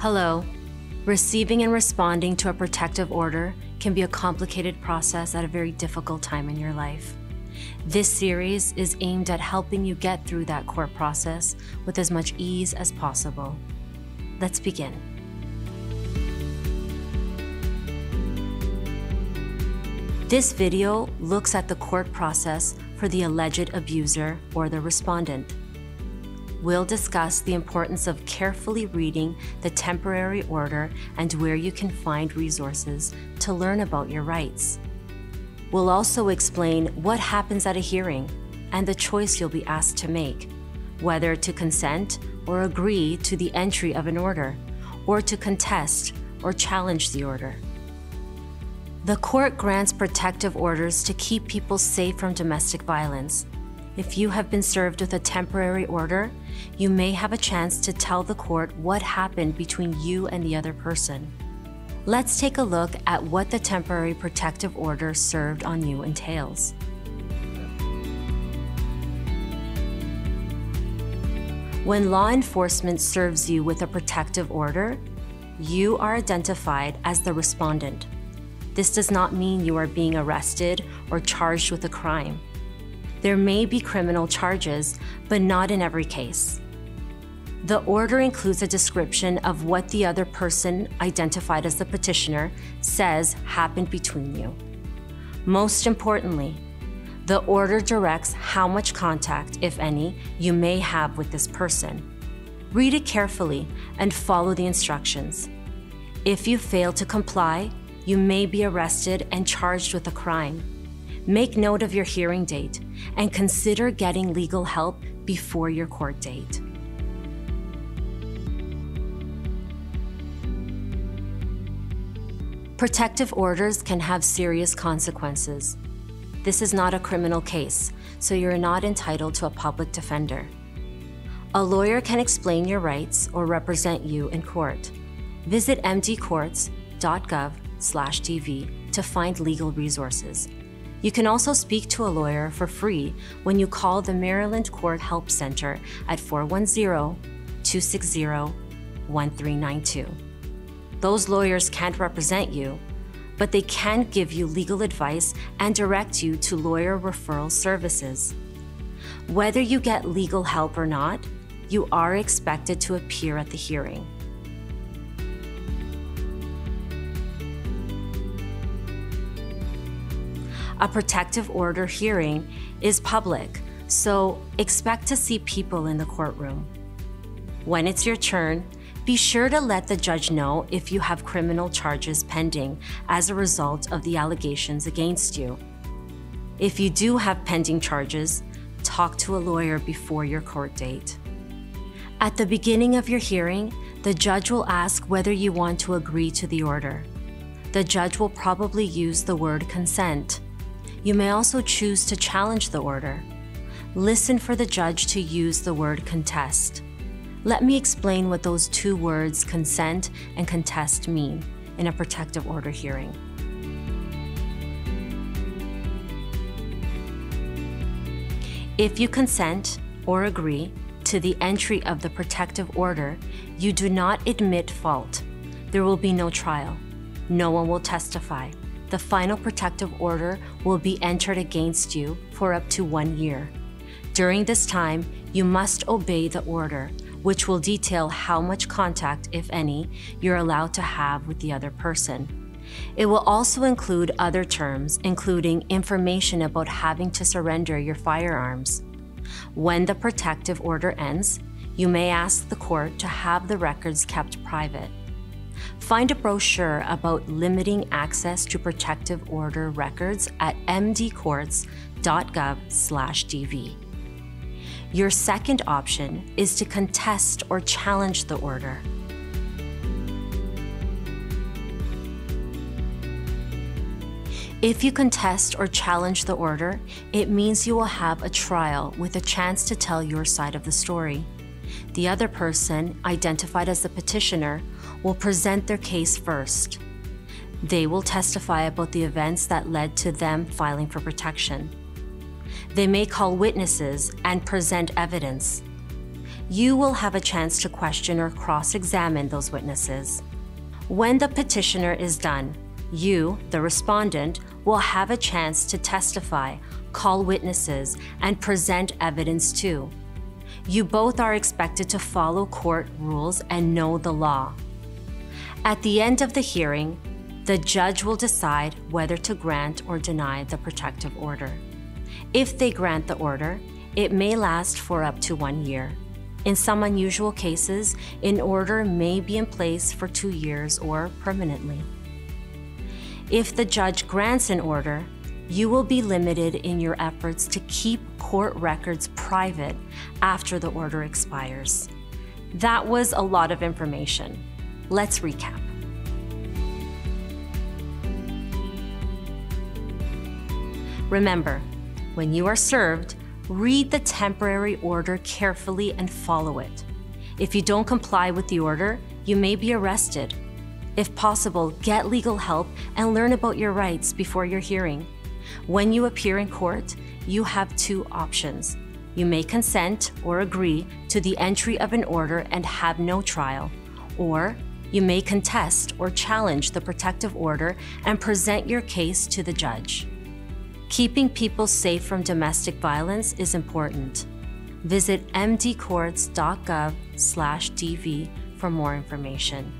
Hello. Receiving and responding to a protective order can be a complicated process at a very difficult time in your life. This series is aimed at helping you get through that court process with as much ease as possible. Let's begin. This video looks at the court process for the alleged abuser or the respondent. We'll discuss the importance of carefully reading the temporary order and where you can find resources to learn about your rights. We'll also explain what happens at a hearing and the choice you'll be asked to make, whether to consent or agree to the entry of an order, or to contest or challenge the order. The court grants protective orders to keep people safe from domestic violence. If you have been served with a temporary order, you may have a chance to tell the court what happened between you and the other person. Let's take a look at what the temporary protective order served on you entails. When law enforcement serves you with a protective order, you are identified as the respondent. This does not mean you are being arrested or charged with a crime. There may be criminal charges, but not in every case. The order includes a description of what the other person, identified as the petitioner, says happened between you. Most importantly, the order directs how much contact, if any, you may have with this person. Read it carefully and follow the instructions. If you fail to comply, you may be arrested and charged with a crime. Make note of your hearing date and consider getting legal help before your court date. Protective orders can have serious consequences. This is not a criminal case, so you're not entitled to a public defender. A lawyer can explain your rights or represent you in court. Visit mdcourts.gov/tv to find legal resources. You can also speak to a lawyer for free when you call the Maryland Court Help Center at 410-260-1392. Those lawyers can't represent you, but they can give you legal advice and direct you to lawyer referral services. Whether you get legal help or not, you are expected to appear at the hearing. A protective order hearing is public, so expect to see people in the courtroom. When it's your turn, be sure to let the judge know if you have criminal charges pending as a result of the allegations against you. If you do have pending charges, talk to a lawyer before your court date. At the beginning of your hearing, the judge will ask whether you want to agree to the order. The judge will probably use the word consent. You may also choose to challenge the order. Listen for the judge to use the word contest. Let me explain what those two words, consent and contest, mean in a protective order hearing. If you consent or agree to the entry of the protective order, you do not admit fault. There will be no trial. No one will testify. The final protective order will be entered against you for up to 1 year. During this time, you must obey the order, which will detail how much contact, if any, you're allowed to have with the other person. It will also include other terms, including information about having to surrender your firearms. When the protective order ends, you may ask the court to have the records kept private. Find a brochure about limiting access to protective order records at mdcourts.gov/tv. Your second option is to contest or challenge the order. If you contest or challenge the order, it means you will have a trial with a chance to tell your side of the story. The other person, identified as the petitioner, will present their case first. They will testify about the events that led to them filing for protection. They may call witnesses and present evidence. you will have a chance to question or cross-examine those witnesses. When the petitioner is done, you, the respondent, will have a chance to testify, call witnesses, and present evidence too. You both are expected to follow court rules and know the law. At the end of the hearing, the judge will decide whether to grant or deny the protective order. If they grant the order, it may last for up to 1 year. In some unusual cases, an order may be in place for 2 years or permanently. If the judge grants an order, you will be limited in your efforts to keep court records private after the order expires. That was a lot of information. Let's recap. Remember, when you are served, read the temporary order carefully and follow it. If you don't comply with the order, you may be arrested. If possible, get legal help and learn about your rights before your hearing. When you appear in court, you have 2 options. You may consent or agree to the entry of an order and have no trial, or you may contest or challenge the protective order and present your case to the judge. Keeping people safe from domestic violence is important. Visit mdcourts.gov/dv for more information.